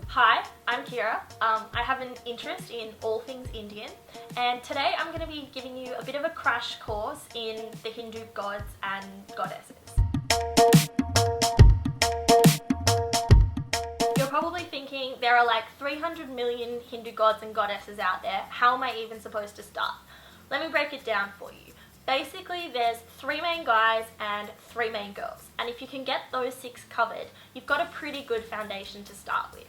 Hi, I'm Kira. I have an interest in all things Indian, and today I'm going to be giving you a bit of a crash course in the Hindu gods and goddesses. You're probably thinking there are like 300 million Hindu gods and goddesses out there. How am I even supposed to start? Let me break it down for you. Basically, there's 3 main guys and 3 main girls, and if you can get those 6 covered, you've got a pretty good foundation to start with.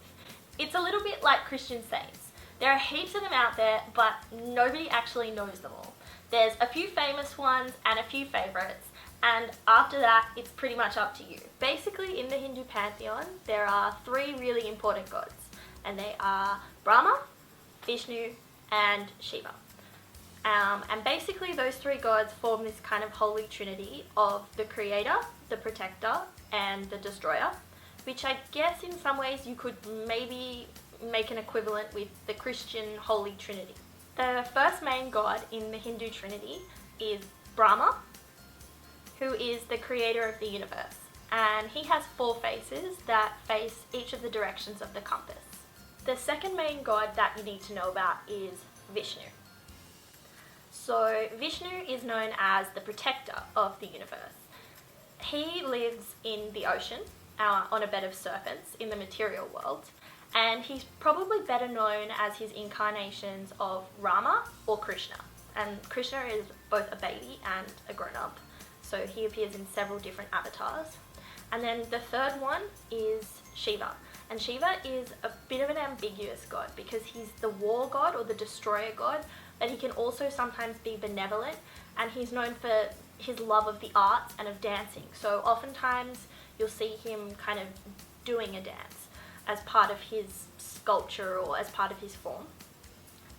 It's a little bit like Christian saints. There are heaps of them out there, but nobody actually knows them all. There's a few famous ones and a few favourites, and after that, it's pretty much up to you. Basically, in the Hindu pantheon, there are 3 really important gods, and they are Brahma, Vishnu, and Shiva. And basically those 3 gods form this kind of holy trinity of the creator, the protector, and the destroyer, which I guess in some ways you could maybe make an equivalent with the Christian holy trinity. The first main god in the Hindu trinity is Brahma, who is the creator of the universe, and he has 4 faces that face each of the directions of the compass. The second main god that you need to know about is Vishnu. So Vishnu is known as the protector of the universe. He lives in the ocean, on a bed of serpents in the material world, and he's probably better known as his incarnations of Rama or Krishna. And Krishna is both a baby and a grown-up, so he appears in several different avatars. And then the third one is Shiva. And Shiva is a bit of an ambiguous god because he's the war god or the destroyer god, but he can also sometimes be benevolent, and he's known for his love of the arts and of dancing. So oftentimes you'll see him kind of doing a dance as part of his sculpture or as part of his form.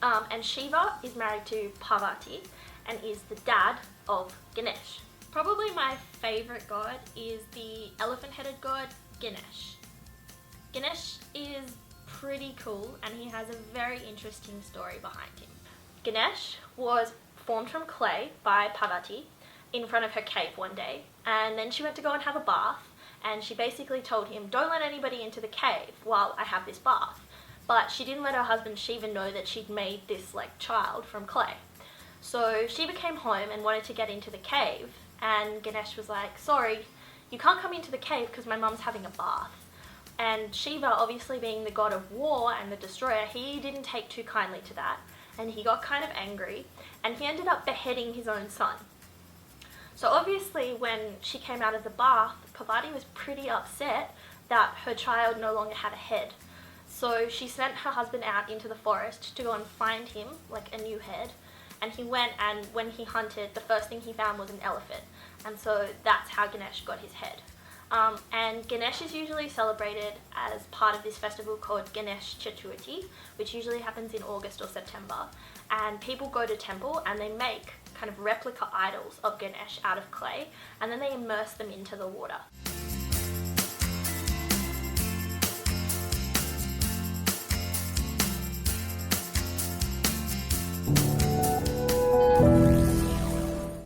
And Shiva is married to Parvati and is the dad of Ganesh. Probably my favourite god is the elephant-headed god Ganesh. Ganesh is pretty cool, and he has a very interesting story behind him. Ganesh was formed from clay by Parvati in front of her cave one day, and then she went to go and have a bath, and she basically told him, "Don't let anybody into the cave while I have this bath." But she didn't let her husband Shiva know that she'd made this child from clay. So Shiva came home and wanted to get into the cave, and Ganesh was like, "Sorry, you can't come into the cave because my mum's having a bath." And Shiva, obviously being the god of war and the destroyer, he didn't take too kindly to that, and he got kind of angry, and he ended up beheading his own son. So obviously when she came out of the bath, Parvati was pretty upset that her child no longer had a head. So she sent her husband out into the forest to go and find him, a new head, and he went, and when he hunted, the first thing he found was an elephant, and so that's how Ganesh got his head. And Ganesh is usually celebrated as part of this festival called Ganesh CHATURTHI, which usually happens in August or September, and people go to temple and they make kind of replica idols of Ganesh out of clay, and then they immerse them into the water.